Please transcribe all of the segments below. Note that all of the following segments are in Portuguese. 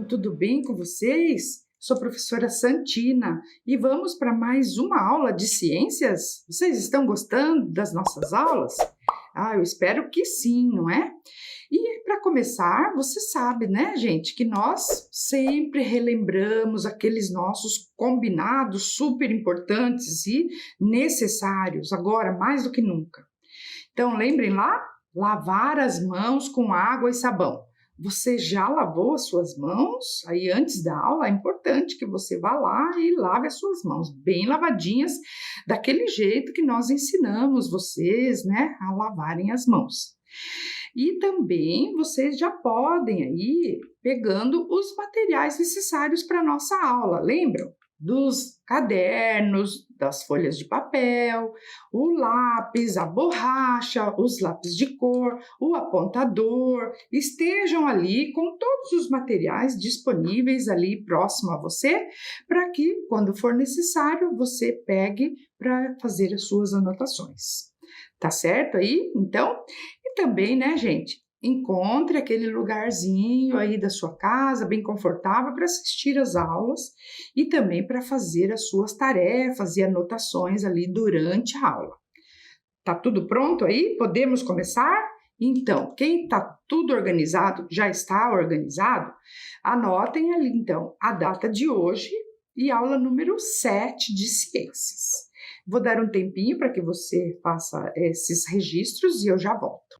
tudo bem com vocês? Sou a professora Santina e vamos para mais uma aula de ciências? Vocês estão gostando das nossas aulas? Eu espero que sim, não é? E para começar, você sabe, né, gente, que nós sempre relembramos aqueles nossos combinados super importantes e necessários, agora mais do que nunca. Então, lembrem lá? Lavar as mãos com água e sabão. Você já lavou as suas mãos? Aí antes da aula é importante que você vá lá e lave as suas mãos bem lavadinhas, daquele jeito que nós ensinamos vocês, né, a lavarem as mãos. E também vocês já podem aí pegando os materiais necessários para a nossa aula, lembram? Dos cadernos, das folhas de papel, o lápis, a borracha, os lápis de cor, o apontador, estejam ali com todos os materiais disponíveis ali próximo a você, para que, quando for necessário, você pegue para fazer as suas anotações. Tá certo aí? Então, e também, né, gente? Encontre aquele lugarzinho aí da sua casa, bem confortável, para assistir às aulas e também para fazer as suas tarefas e anotações ali durante a aula. Tá tudo pronto aí? Podemos começar? Então, quem está tudo organizado, já está organizado, anotem ali então a data de hoje e aula número 7 de ciências. Vou dar um tempinho para que você faça esses registros e eu já volto.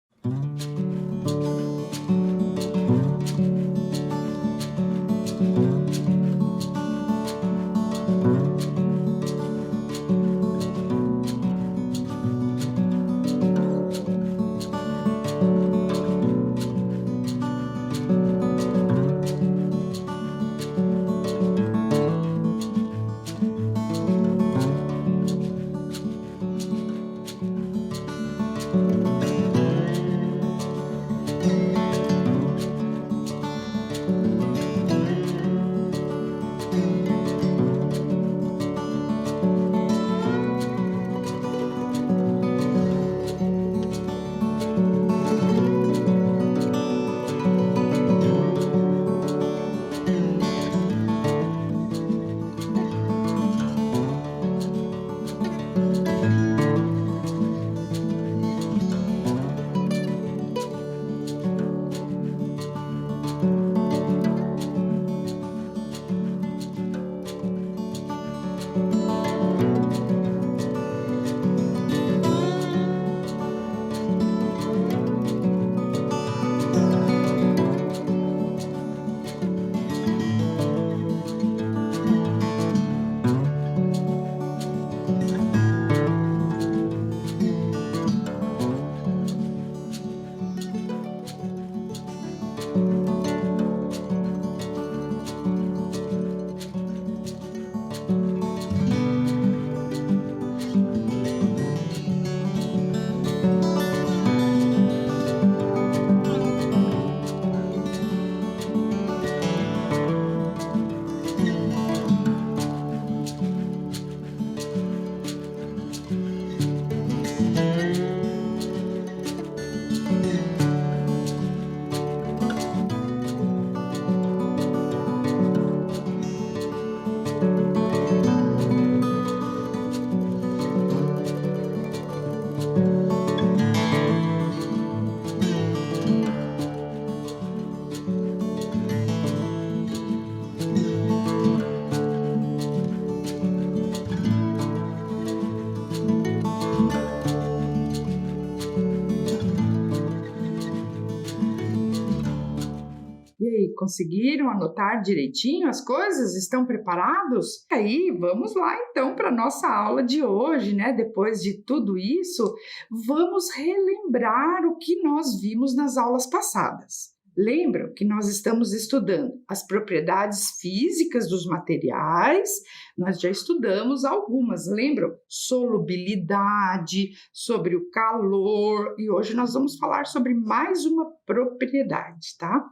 E aí, conseguiram anotar direitinho as coisas? Estão preparados? E aí, vamos lá então para a nossa aula de hoje, né? Depois de tudo isso, vamos relembrar o que nós vimos nas aulas passadas. Lembram que nós estamos estudando as propriedades físicas dos materiais, nós já estudamos algumas, lembram? Solubilidade, sobre o calor, e hoje nós vamos falar sobre mais uma propriedade, tá?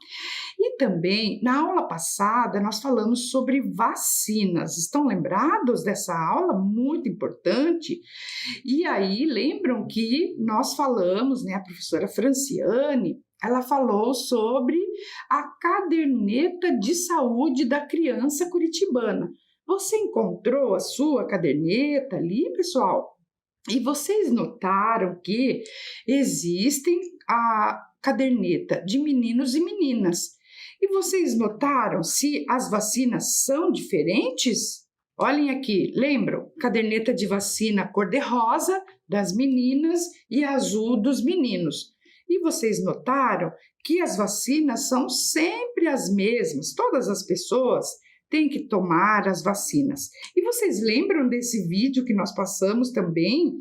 E também, na aula passada, nós falamos sobre vacinas. Estão lembrados dessa aula? Muito importante. E aí, lembram que nós falamos, né, a professora Franciane, ela falou sobre a caderneta de saúde da criança curitibana. Você encontrou a sua caderneta ali, pessoal? E vocês notaram que existem a caderneta de meninos e meninas. E vocês notaram se as vacinas são diferentes? Olhem aqui, lembram? Caderneta de vacina cor-de-rosa das meninas e azul dos meninos. E vocês notaram que as vacinas são sempre as mesmas, todas as pessoas têm que tomar as vacinas. E vocês lembram desse vídeo que nós passamos também,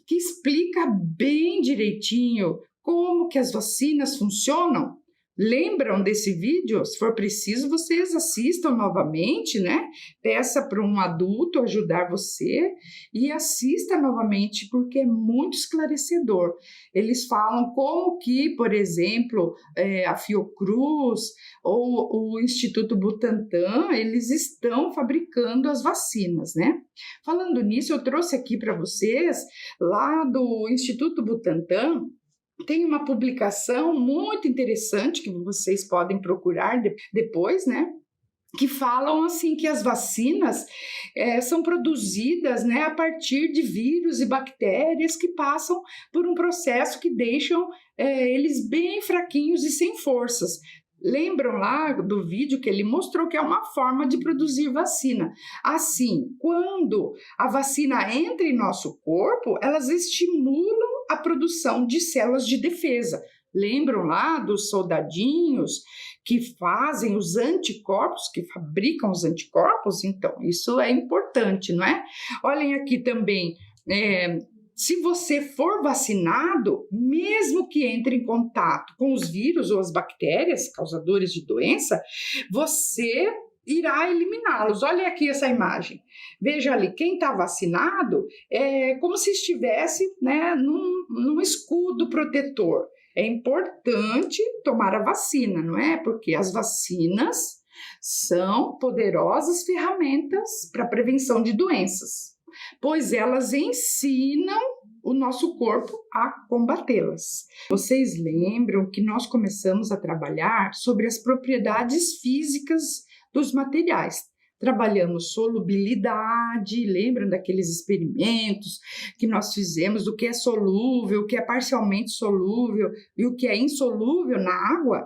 que explica bem direitinho como que as vacinas funcionam? Lembram desse vídeo? Se for preciso, vocês assistam novamente, né? Peça para um adulto ajudar você e assista novamente, porque é muito esclarecedor. Eles falam como que, por exemplo, a Fiocruz ou o Instituto Butantan, eles estão fabricando as vacinas, né? Falando nisso, eu trouxe aqui para vocês, lá do Instituto Butantan, tem uma publicação muito interessante que vocês podem procurar depois, né? Que falam assim que as vacinas são produzidas, né, a partir de vírus e bactérias que passam por um processo que deixam eles bem fraquinhos e sem forças. Lembram lá do vídeo que ele mostrou que é uma forma de produzir vacina. Assim, quando a vacina entra em nosso corpo, elas estimulam a produção de células de defesa. Lembram lá dos soldadinhos que fazem os anticorpos, que fabricam os anticorpos? Então, isso é importante, não é? Olhem aqui também, se você for vacinado, mesmo que entre em contato com os vírus ou as bactérias causadores de doença, você irá eliminá-los. Olha aqui essa imagem. Veja ali, quem está vacinado é como se estivesse, né, num escudo protetor. É importante tomar a vacina, não é? Porque as vacinas são poderosas ferramentas para a prevenção de doenças, pois elas ensinam o nosso corpo a combatê-las. Vocês lembram que nós começamos a trabalhar sobre as propriedades físicas dos materiais. Trabalhamos solubilidade, lembram daqueles experimentos que nós fizemos do que é solúvel, o que é parcialmente solúvel e o que é insolúvel na água?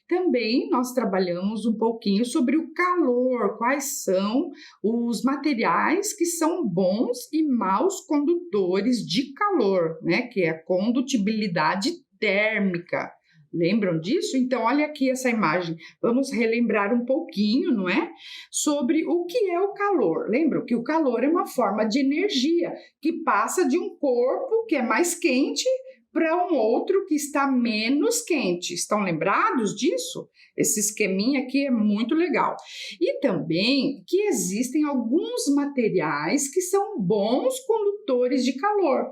Também nós trabalhamos um pouquinho sobre o calor, quais são os materiais que são bons e maus condutores de calor, né? Que é a condutibilidade térmica. Lembram disso? Então, olha aqui essa imagem. Vamos relembrar um pouquinho, não é? Sobre o que é o calor. Lembram que o calor é uma forma de energia que passa de um corpo que é mais quente para um outro que está menos quente. Estão lembrados disso? Esse esqueminha aqui é muito legal. E também que existem alguns materiais que são bons condutores de calor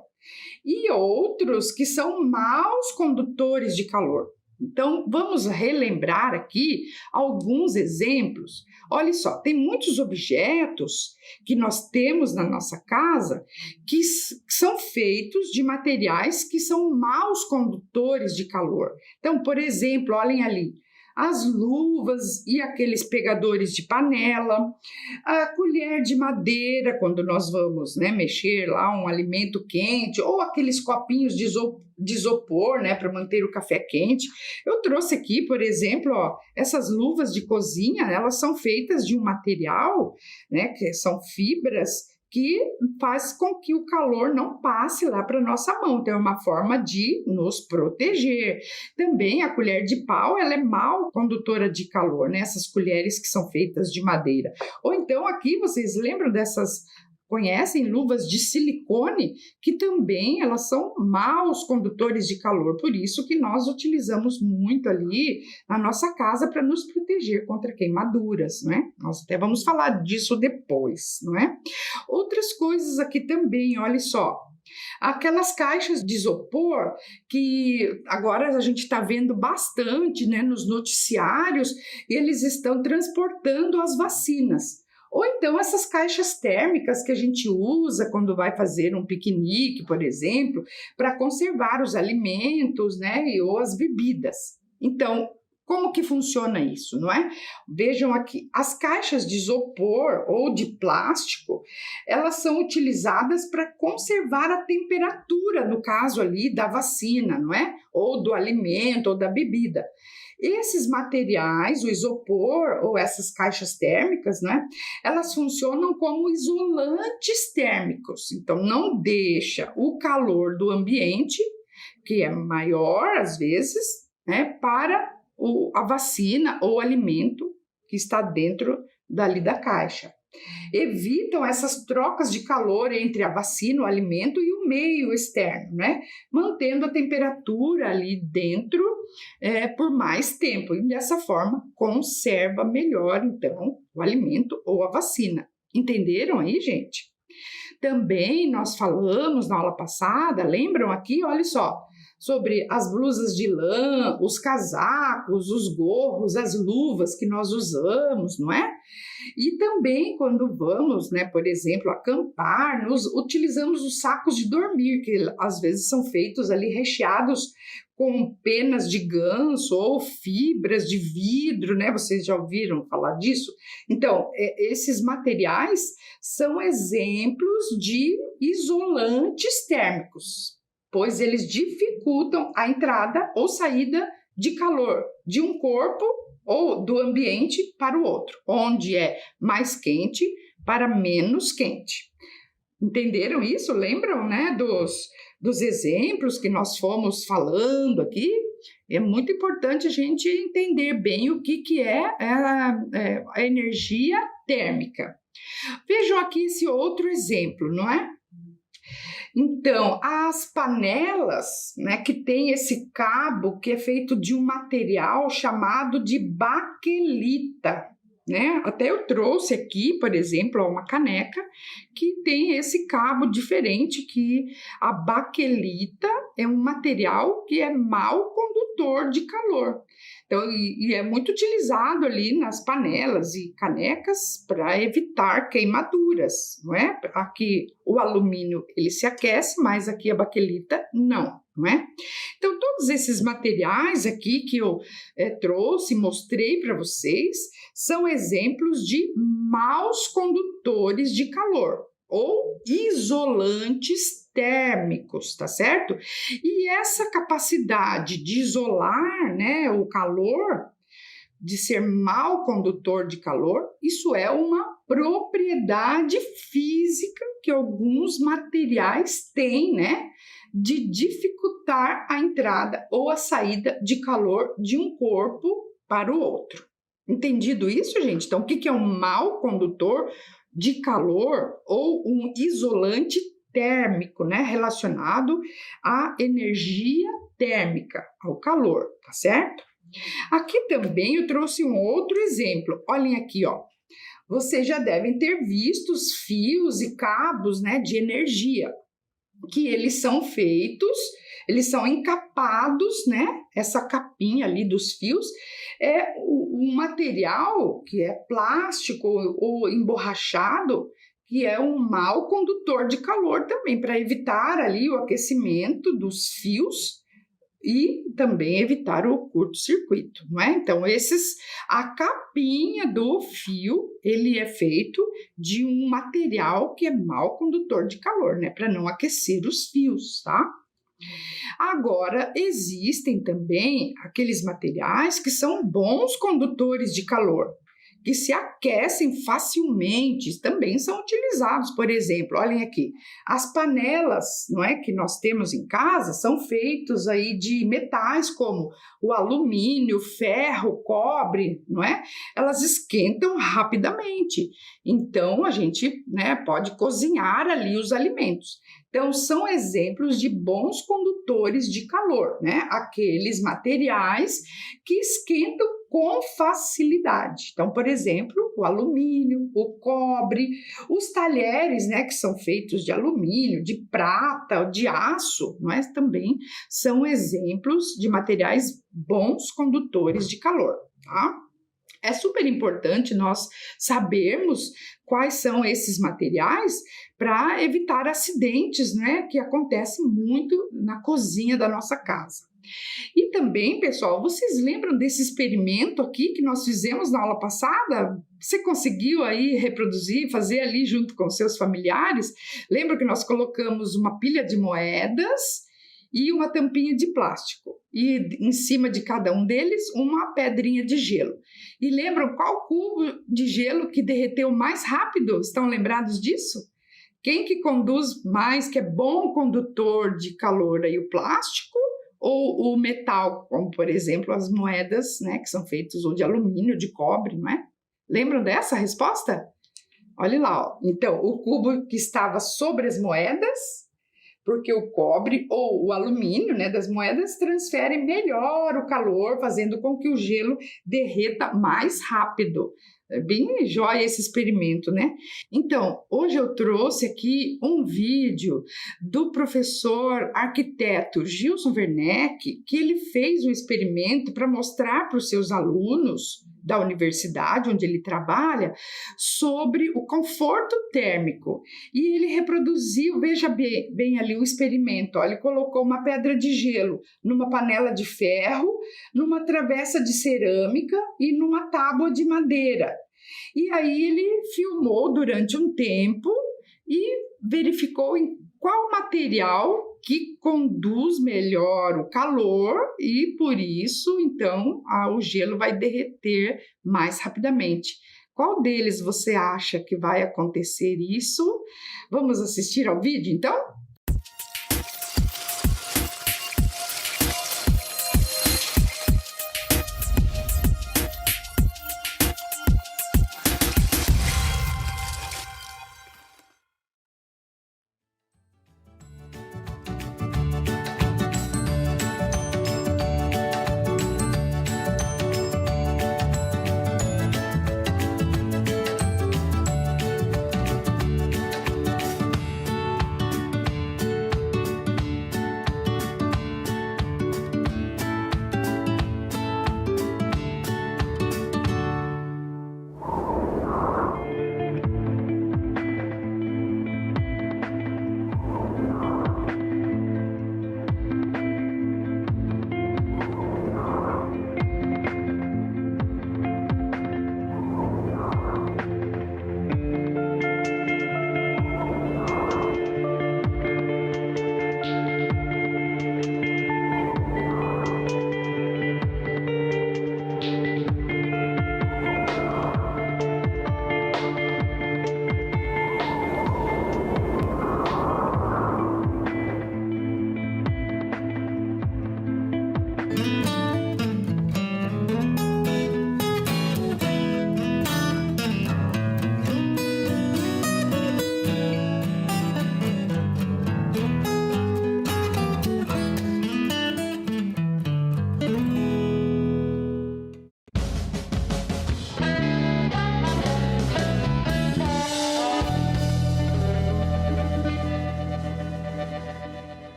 e outros que são maus condutores de calor. Então, vamos relembrar aqui alguns exemplos. Olha só, tem muitos objetos que nós temos na nossa casa que são feitos de materiais que são maus condutores de calor. Então, por exemplo, olhem ali, as luvas e aqueles pegadores de panela, a colher de madeira, quando nós vamos, né, mexer lá um alimento quente, ou aqueles copinhos de isopor, né, para manter o café quente. Eu trouxe aqui, por exemplo, ó, essas luvas de cozinha, elas são feitas de um material, né, que são fibras, que faz com que o calor não passe lá para a nossa mão. Então, é uma forma de nos proteger. Também a colher de pau, ela é mal condutora de calor, né? Essas colheres que são feitas de madeira. Ou então, aqui, vocês lembram dessas... Conhecem luvas de silicone, que também elas são maus condutores de calor, por isso que nós utilizamos muito ali na nossa casa para nos proteger contra queimaduras, né? Nós até vamos falar disso depois, não é? Outras coisas aqui também, olha só. Aquelas caixas de isopor que agora a gente está vendo bastante, né, nos noticiários, eles estão transportando as vacinas. Ou então essas caixas térmicas que a gente usa quando vai fazer um piquenique, por exemplo, para conservar os alimentos, né, ou as bebidas. Então, como que funciona isso, não é? Vejam aqui, as caixas de isopor ou de plástico, elas são utilizadas para conservar a temperatura, no caso ali da vacina, não é? Ou do alimento ou da bebida. Esses materiais, o isopor ou essas caixas térmicas, né? Elas funcionam como isolantes térmicos, então não deixa o calor do ambiente, que é maior às vezes, né, para a vacina ou alimento que está dentro dali da caixa. Evitam essas trocas de calor entre a vacina, o alimento e o meio externo, né? Mantendo a temperatura ali dentro por mais tempo. E dessa forma conserva melhor, então, o alimento ou a vacina. Entenderam aí, gente? Também nós falamos na aula passada, lembram aqui? Olha só, sobre as blusas de lã, os casacos, os gorros, as luvas que nós usamos, não é? E também quando vamos, né, por exemplo, acampar, utilizamos os sacos de dormir, que às vezes são feitos ali recheados com penas de ganso ou fibras de vidro, né? Vocês já ouviram falar disso? Então, esses materiais são exemplos de isolantes térmicos, pois eles dificultam a entrada ou saída de calor de um corpo ou do ambiente para o outro, onde é mais quente para menos quente. Entenderam isso? Lembram, né, dos exemplos que nós fomos falando aqui? É muito importante a gente entender bem o que é a energia térmica. Vejam aqui esse outro exemplo, não é? Então, as panelas, né, que tem esse cabo que é feito de um material chamado de baquelita, né? Até eu trouxe aqui, por exemplo, uma caneca que tem esse cabo diferente, que a baquelita é um material que é mau condutor de calor. Então, e é muito utilizado ali nas panelas e canecas para evitar queimaduras, não é? Aqui o alumínio ele se aquece, mas aqui a baquelita não é? Então, todos esses materiais aqui que eu trouxe e mostrei para vocês são exemplos de maus condutores de calor ou isolantes térmicos, tá certo? E essa capacidade de isolar, né, o calor, de ser mau condutor de calor, isso é uma propriedade física que alguns materiais têm, né, de dificultar a entrada ou a saída de calor de um corpo para o outro. Entendido isso, gente? Então, o que é um mau condutor de calor ou um isolante térmico, né, relacionado à energia térmica, ao calor, tá certo? Aqui também eu trouxe um outro exemplo. Olhem aqui, ó. Vocês já devem ter visto os fios e cabos, né, de energia, que eles são feitos, eles são encapados, né? Essa capinha ali dos fios é um material que é plástico ou emborrachado, que é um mau condutor de calor também, para evitar ali o aquecimento dos fios e também evitar o curto-circuito, não é? Então, a capinha do fio, ele é feito de um material que é mau condutor de calor, né? Para não aquecer os fios, tá? Agora, existem também aqueles materiais que são bons condutores de calor, que se aquecem facilmente, também são utilizados. Por exemplo, olhem aqui, as panelas, não é, que nós temos em casa são feitos aí de metais como o alumínio, ferro, cobre, não é? Elas esquentam rapidamente. Então a gente, né, pode cozinhar ali os alimentos. Então são exemplos de bons condutores de calor, né? Aqueles materiais que esquentam com facilidade. Então, por exemplo, o alumínio, o cobre, os talheres, né, que são feitos de alumínio, de prata, de aço, não é? Também são exemplos de materiais bons condutores de calor, tá? É super importante nós sabermos quais são esses materiais para evitar acidentes, né, que acontecem muito na cozinha da nossa casa. E também, pessoal, vocês lembram desse experimento aqui que nós fizemos na aula passada? Você conseguiu aí reproduzir, fazer ali junto com seus familiares? Lembra que nós colocamos uma pilha de moedas e uma tampinha de plástico, e em cima de cada um deles uma pedrinha de gelo. E lembram qual cubo de gelo que derreteu mais rápido? Estão lembrados disso? Quem que conduz mais, que é bom condutor de calor aí, o plástico ou o metal, como por exemplo as moedas, né, que são feitas ou de alumínio, de cobre, não é? Lembram dessa resposta? Olha lá, ó. Então, o cubo que estava sobre as moedas, porque o cobre ou o alumínio, né, das moedas transfere melhor o calor, fazendo com que o gelo derreta mais rápido. É bem jóia esse experimento, né? Então, hoje eu trouxe aqui um vídeo do professor arquiteto Gilson Werneck, que ele fez um experimento para mostrar para os seus alunos da universidade onde ele trabalha sobre o conforto térmico. E ele reproduziu, veja bem ali o experimento, ó, ele colocou uma pedra de gelo numa panela de ferro, numa travessa de cerâmica e numa tábua de madeira. E aí ele filmou durante um tempo e verificou em qual material que conduz melhor o calor e, por isso, então, o gelo vai derreter mais rapidamente. Qual deles você acha que vai acontecer isso? Vamos assistir ao vídeo, então?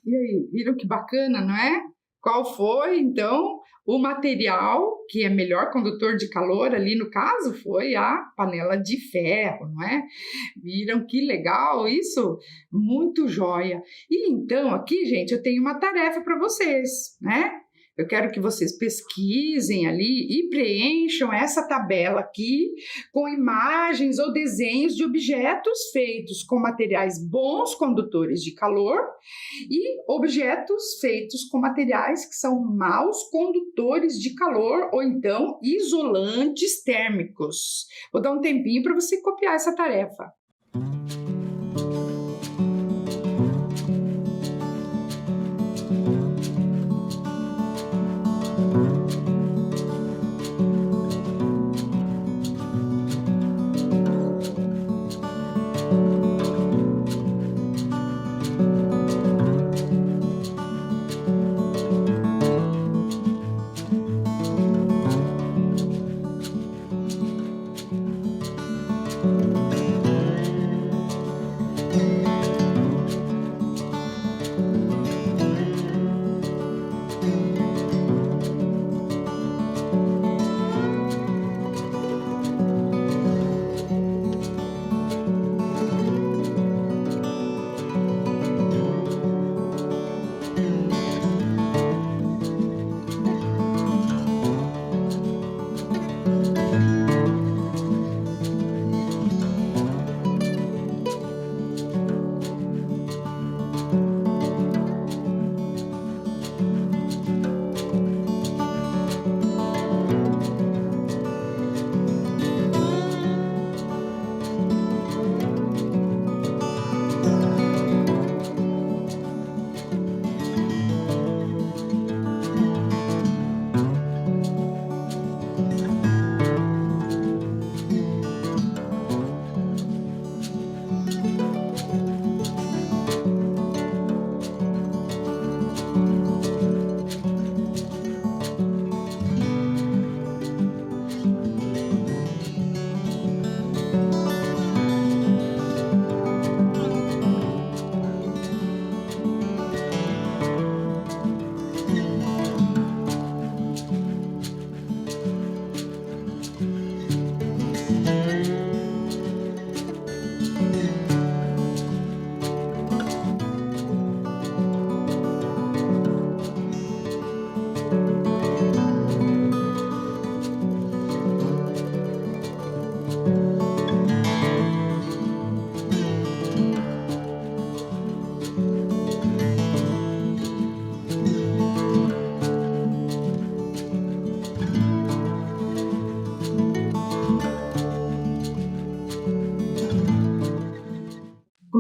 E aí, viram que bacana, não é? Qual foi, então, o material que é melhor condutor de calor ali no caso? Foi a panela de ferro, não é? Viram que legal isso? Muito joia. E então, aqui, gente, eu tenho uma tarefa para vocês, né? Eu quero que vocês pesquisem ali e preencham essa tabela aqui com imagens ou desenhos de objetos feitos com materiais bons condutores de calor e objetos feitos com materiais que são maus condutores de calor ou então isolantes térmicos. Vou dar um tempinho para você copiar essa tarefa.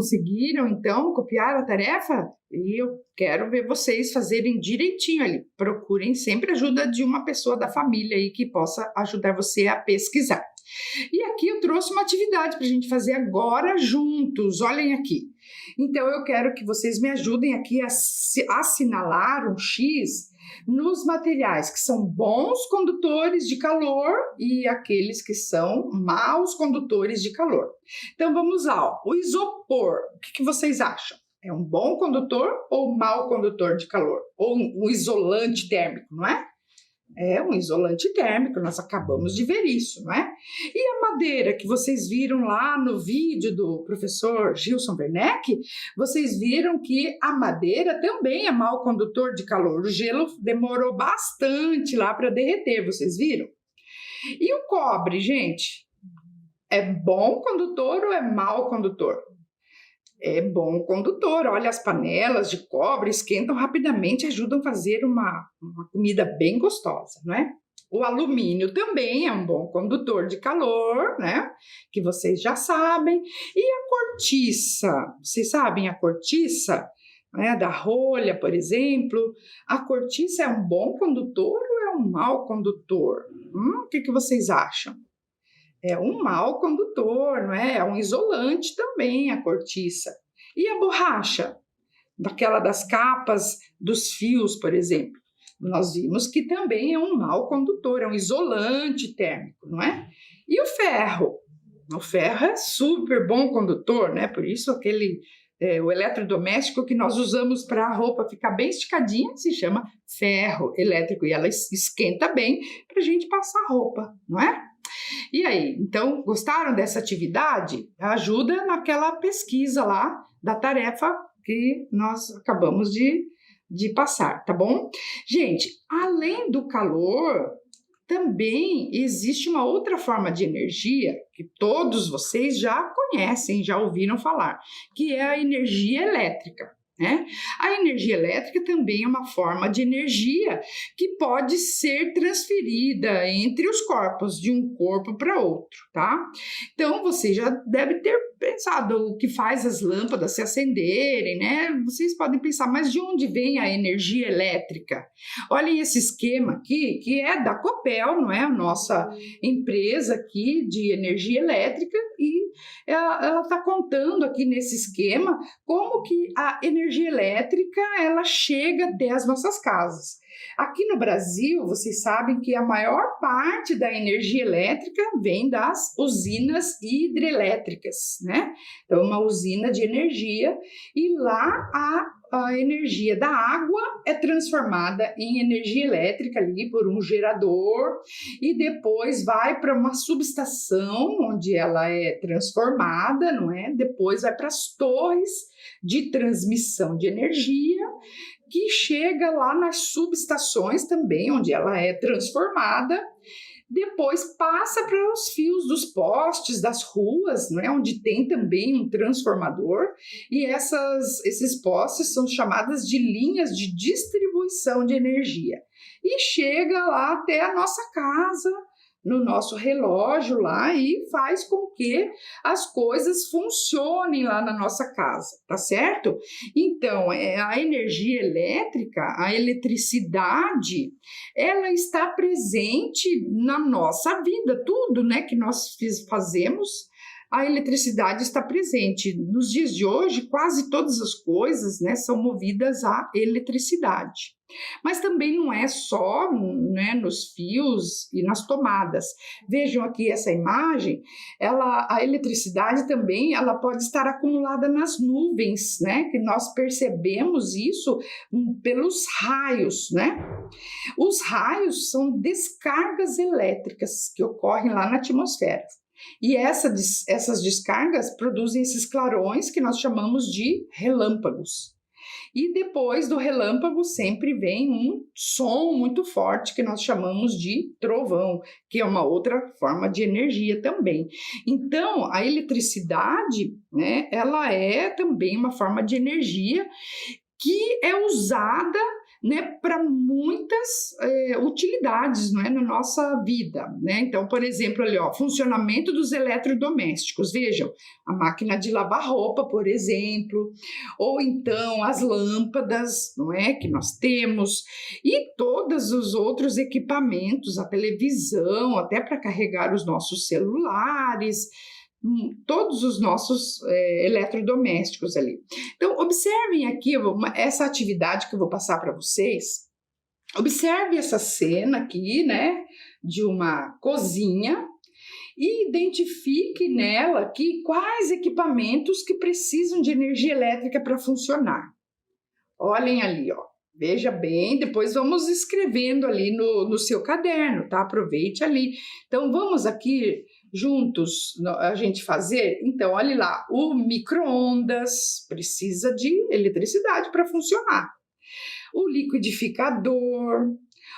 conseguiram, então, copiar a tarefa? E eu quero ver vocês fazerem direitinho ali. Procurem sempre a ajuda de uma pessoa da família aí que possa ajudar você a pesquisar. E aqui eu trouxe uma atividade para a gente fazer agora juntos. Olhem aqui. Então, eu quero que vocês me ajudem aqui a assinalar um X nos materiais que são bons condutores de calor e aqueles que são maus condutores de calor. Então, vamos lá. Ó. O isopor, o que vocês acham? É um bom condutor ou mau condutor de calor? Ou um isolante térmico, não é? É um isolante térmico, nós acabamos de ver isso, não é? E a madeira que vocês viram lá no vídeo do professor Gilson Werneck, vocês viram que a madeira também é mau condutor de calor. O gelo demorou bastante lá para derreter, vocês viram? E o cobre, gente? É bom condutor ou é mau condutor? É bom condutor, olha, as panelas de cobre esquentam rapidamente e ajudam a fazer uma comida bem gostosa, não é? O alumínio também é um bom condutor de calor, né? Que vocês já sabem. E a cortiça, vocês sabem a cortiça, né? Da rolha, por exemplo. A cortiça é um bom condutor ou é um mau condutor? O que vocês acham? É um mau condutor, não é? É um isolante também, a cortiça. E a borracha? Daquela das capas dos fios, por exemplo. Nós vimos que também é um mau condutor, é um isolante térmico, não é? E o ferro? O ferro é super bom condutor, né? Por isso o eletrodoméstico que nós usamos para a roupa ficar bem esticadinha se chama ferro elétrico. E ela esquenta bem para a gente passar roupa, não é? E aí, então, gostaram dessa atividade? Ajuda naquela pesquisa lá da tarefa que nós acabamos de passar, tá bom? Gente, além do calor, também existe uma outra forma de energia que todos vocês já conhecem, já ouviram falar, que é a energia elétrica. Né? A energia elétrica também é uma forma de energia que pode ser transferida entre os corpos, de um corpo para outro, tá? Então, você já deve ter pensado o que faz as lâmpadas se acenderem, né? Vocês podem pensar, mas de onde vem a energia elétrica? Olhem esse esquema aqui, que é da Copel, não é? A nossa empresa aqui de energia elétrica, e ela está contando aqui nesse esquema como que a energia elétrica ela chega até as nossas casas. Aqui no Brasil, vocês sabem que a maior parte da energia elétrica vem das usinas hidrelétricas, né? Então, uma usina de energia, e lá a energia da água é transformada em energia elétrica ali por um gerador e depois vai para uma subestação onde ela é transformada, não é? Depois vai para as torres de transmissão de energia, que chega lá nas subestações também, onde ela é transformada, depois passa para os fios dos postes das ruas, não é? Onde tem também um transformador, e esses postes são chamadas de linhas de distribuição de energia. E chega lá até a nossa casa, no nosso relógio lá, e faz com que as coisas funcionem lá na nossa casa, tá certo? Então, a energia elétrica, a eletricidade, ela está presente na nossa vida, tudo, né, que nós fazemos, a eletricidade está presente. Nos dias de hoje, quase todas as coisas, né, são movidas à eletricidade. Mas também não é só, né, nos fios e nas tomadas. Vejam aqui essa imagem, a eletricidade também ela pode estar acumulada nas nuvens, né, que nós percebemos isso pelos raios, né? Os raios são descargas elétricas que ocorrem lá na atmosfera. E essas descargas produzem esses clarões que nós chamamos de relâmpagos. E depois do relâmpago sempre vem um som muito forte que nós chamamos de trovão, que é uma outra forma de energia também. Então, a eletricidade, né, ela é também uma forma de energia que é usada né, para muitas utilidades, não é, na nossa vida, né? Então, por exemplo, ali, ó, funcionamento dos eletrodomésticos. Vejam, a máquina de lavar roupa, por exemplo, ou então as lâmpadas, não é, que nós temos, e todos os outros equipamentos, a televisão, até para carregar os nossos celulares, todos os nossos eletrodomésticos ali. Então, observem aqui essa atividade que eu vou passar para vocês. Observe essa cena aqui, né, de uma cozinha e identifique nela aqui quais equipamentos que precisam de energia elétrica para funcionar. Olhem ali, ó. Veja bem, depois vamos escrevendo ali no seu caderno, tá? Aproveite ali. Então, vamos aqui juntos a gente fazer? Então, olhe lá, o micro-ondas precisa de eletricidade para funcionar. O liquidificador,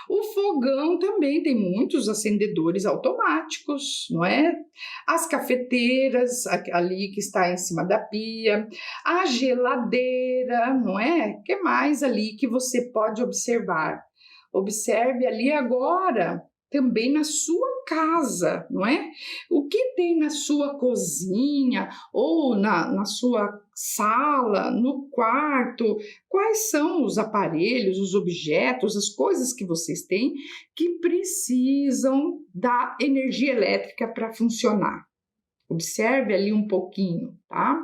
o fogão também tem muitos acendedores automáticos, não é? As cafeteiras, ali que está em cima da pia, a geladeira, não é? O que mais ali que você pode observar? Observe ali agora, também na sua casa, não é? O que tem na sua cozinha ou na sua sala, no quarto? Quais são os aparelhos, os objetos, as coisas que vocês têm que precisam da energia elétrica para funcionar? Observe ali um pouquinho, tá?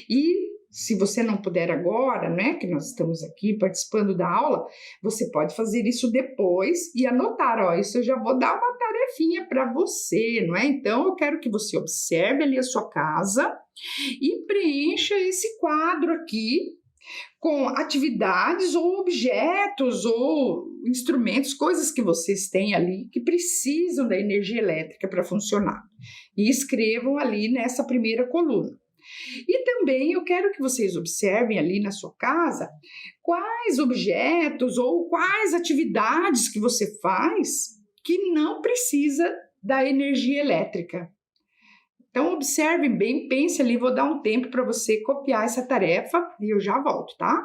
E se você não puder agora, né, que nós estamos aqui participando da aula, você pode fazer isso depois e anotar, ó, isso eu já vou dar uma tarefinha para você, não é? Então, eu quero que você observe ali a sua casa e preencha esse quadro aqui com atividades ou objetos ou instrumentos, coisas que vocês têm ali que precisam da energia elétrica para funcionar. E escrevam ali nessa primeira coluna. E também eu quero que vocês observem ali na sua casa quais objetos ou quais atividades que você faz que não precisa da energia elétrica. Então, observem bem, pense ali, vou dar um tempo para você copiar essa tarefa e eu já volto, tá?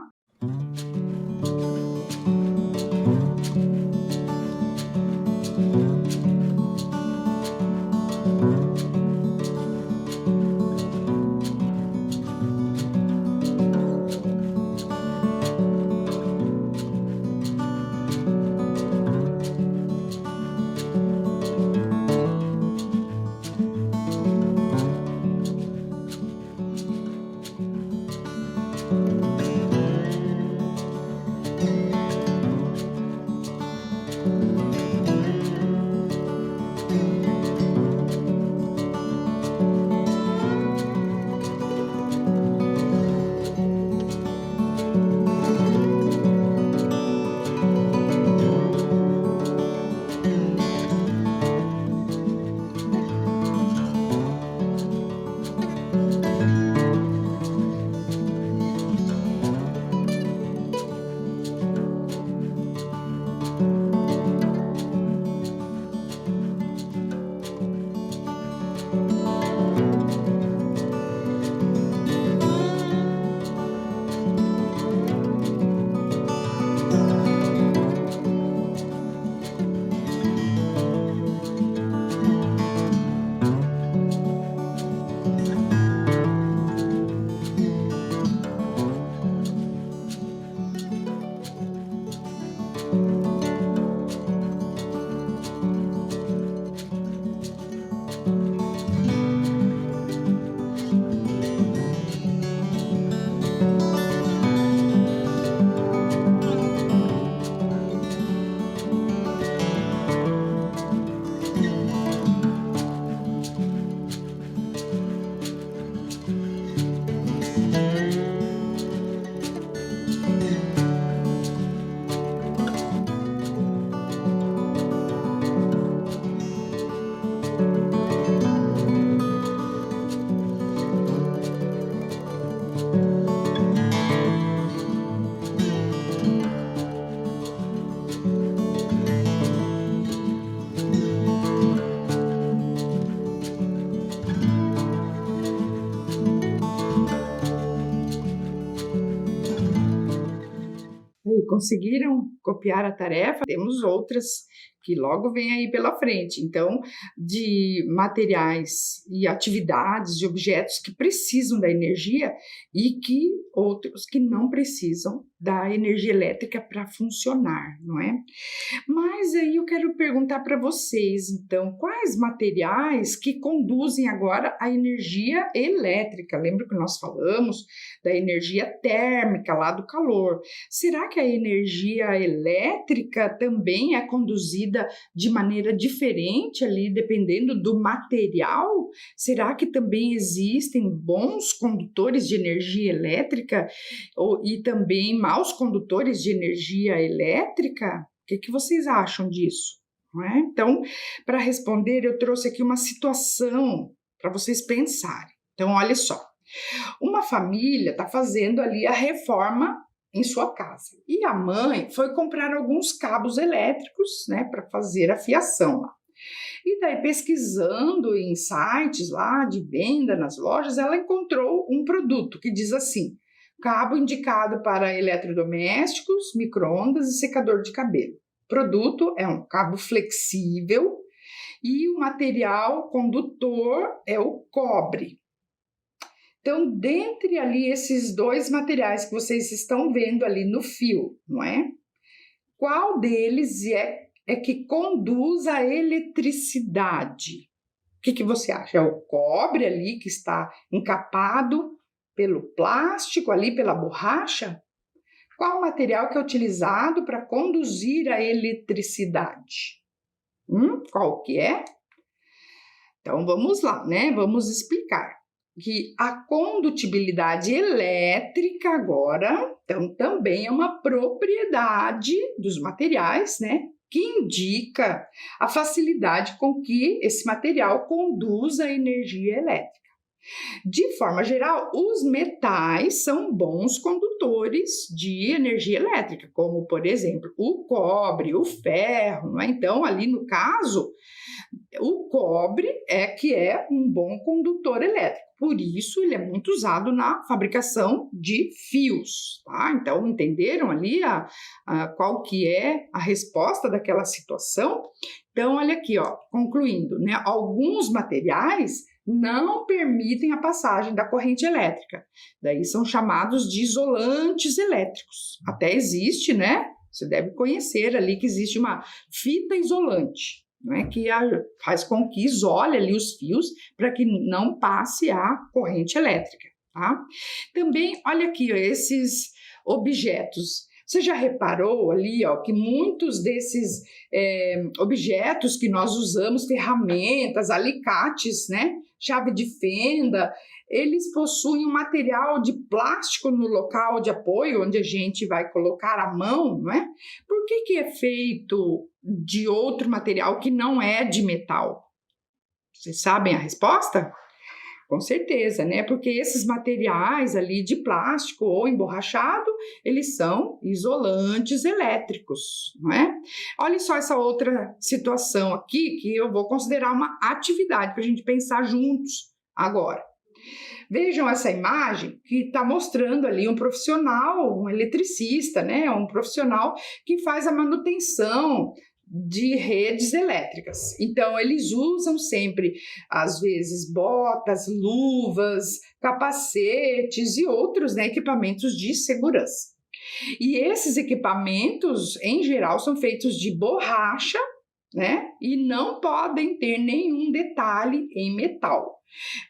E conseguiram copiar a tarefa? Temos outras que logo vem aí pela frente. Então, de materiais e atividades, de objetos que precisam da energia e que outros que não precisam da energia elétrica para funcionar, não é? Mas aí eu quero perguntar para vocês, então, quais materiais que conduzem agora a energia elétrica? Lembra que nós falamos da energia térmica lá do calor? Será que a energia elétrica também é conduzida de maneira diferente ali, dependendo do material? Será que também existem bons condutores de energia elétrica e também maus condutores de energia elétrica? O que vocês acham disso? Não é? Então, para responder, eu trouxe aqui uma situação para vocês pensarem. Então, olha só. Uma família está fazendo ali a reforma em sua casa. E a mãe foi comprar alguns cabos elétricos, né, para fazer a fiação lá. E daí, pesquisando em sites lá de venda nas lojas, ela encontrou um produto que diz assim: cabo indicado para eletrodomésticos, micro-ondas e secador de cabelo. O produto é um cabo flexível e o material condutor é o cobre. Então, dentre ali esses dois materiais que vocês estão vendo ali no fio, não é? Qual deles é que conduz a eletricidade? O que você acha? É o cobre ali que está encapado pelo plástico ali, pela borracha? Qual o material que é utilizado para conduzir a eletricidade? Qual que é? Então, vamos lá, né? Vamos explicar que a condutibilidade elétrica agora, então, também é uma propriedade dos materiais, né? Que indica a facilidade com que esse material conduz a energia elétrica. De forma geral, os metais são bons condutores de energia elétrica, como, por exemplo, o cobre, o ferro, não é? Então, ali no caso, o cobre é um bom condutor elétrico. Por isso, ele é muito usado na fabricação de fios, tá? Então, entenderam ali qual que é a resposta daquela situação? Então, olha aqui, ó, concluindo, né? Alguns materiais não permitem a passagem da corrente elétrica. Daí são chamados de isolantes elétricos. Até existe, né? Você deve conhecer ali que existe uma fita isolante, né, que faz com que isole ali os fios para que não passe a corrente elétrica, tá? Também, olha aqui, ó, esses objetos. Você já reparou ali, ó, que muitos desses objetos que nós usamos, ferramentas, alicates, né, chave de fenda, eles possuem um material de plástico no local de apoio, onde a gente vai colocar a mão, não é? Por que é feito de outro material que não é de metal? Vocês sabem a resposta? Com certeza, né? Porque esses materiais ali de plástico ou emborrachado, eles são isolantes elétricos, não é? Olha só essa outra situação aqui que eu vou considerar uma atividade para a gente pensar juntos agora. Vejam essa imagem que está mostrando ali um profissional, um eletricista, né? Um profissional que faz a manutenção de redes elétricas. Então, eles usam sempre, às vezes, botas, luvas, capacetes e outros, né, equipamentos de segurança. E esses equipamentos, em geral, são feitos de borracha, né, e não podem ter nenhum detalhe em metal.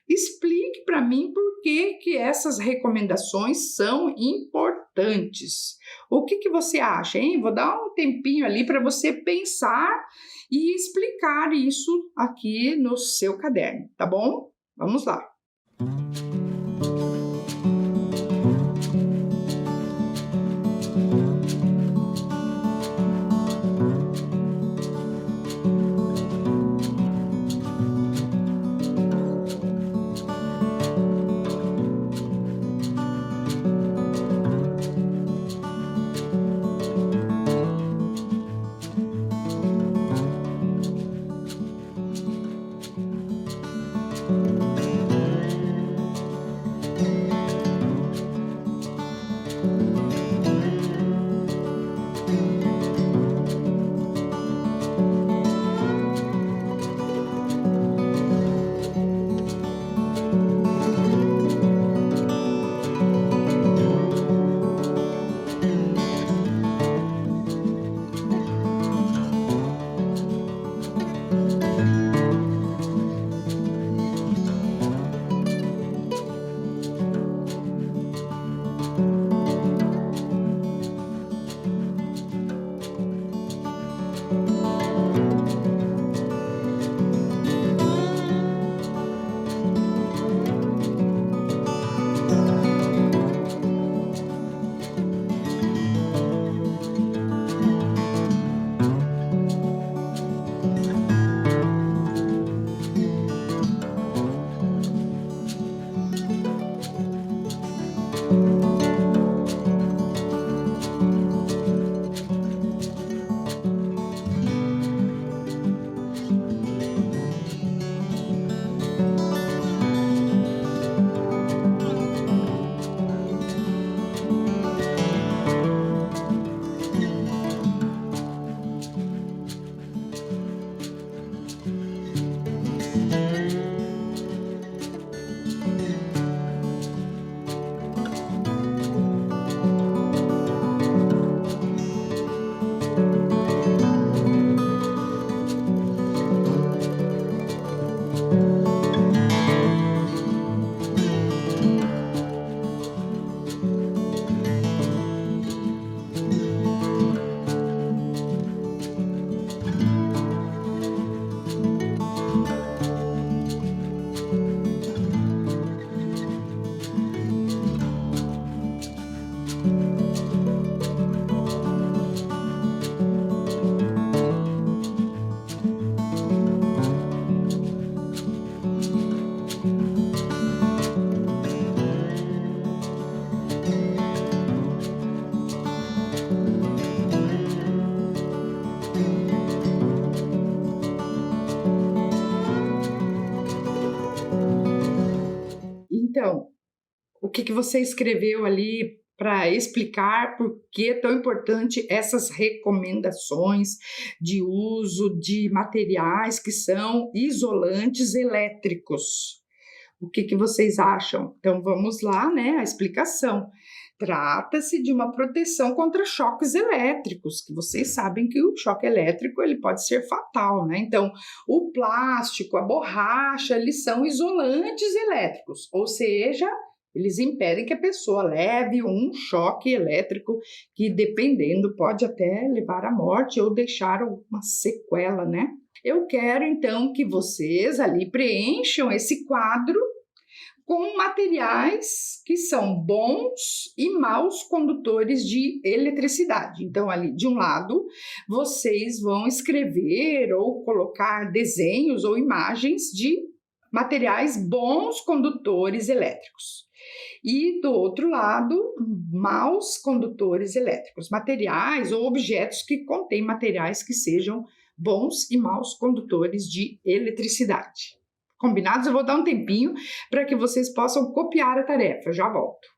Explique para mim por que essas recomendações são importantes. O que você acha, hein? Vou dar um tempinho ali para você pensar e explicar isso aqui no seu caderno, tá bom? Vamos lá. O que você escreveu ali para explicar por que é tão importante essas recomendações de uso de materiais que são isolantes elétricos? O que vocês acham? Então vamos lá, né? A explicação. Trata-se de uma proteção contra choques elétricos, que vocês sabem que o choque elétrico ele pode ser fatal, né? Então, o plástico, a borracha, eles são isolantes elétricos, ou seja, eles impedem que a pessoa leve um choque elétrico que, dependendo, pode até levar à morte ou deixar uma sequela, né? Eu quero, então, que vocês ali preencham esse quadro com materiais que são bons e maus condutores de eletricidade. Então, ali de um lado, vocês vão escrever ou colocar desenhos ou imagens de materiais bons condutores elétricos. E do outro lado, maus condutores elétricos, materiais ou objetos que contêm materiais que sejam bons e maus condutores de eletricidade. Combinados? Eu vou dar um tempinho para que vocês possam copiar a tarefa. Já volto.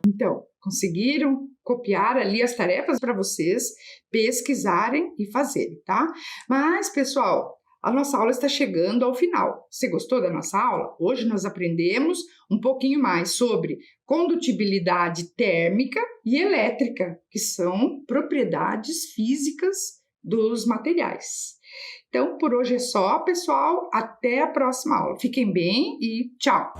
Então, conseguiram copiar ali as tarefas para vocês pesquisarem e fazerem, tá? Mas, pessoal, a nossa aula está chegando ao final. Você gostou da nossa aula? Hoje nós aprendemos um pouquinho mais sobre condutibilidade térmica e elétrica, que são propriedades físicas dos materiais. Então, por hoje é só, pessoal. Até a próxima aula. Fiquem bem e tchau!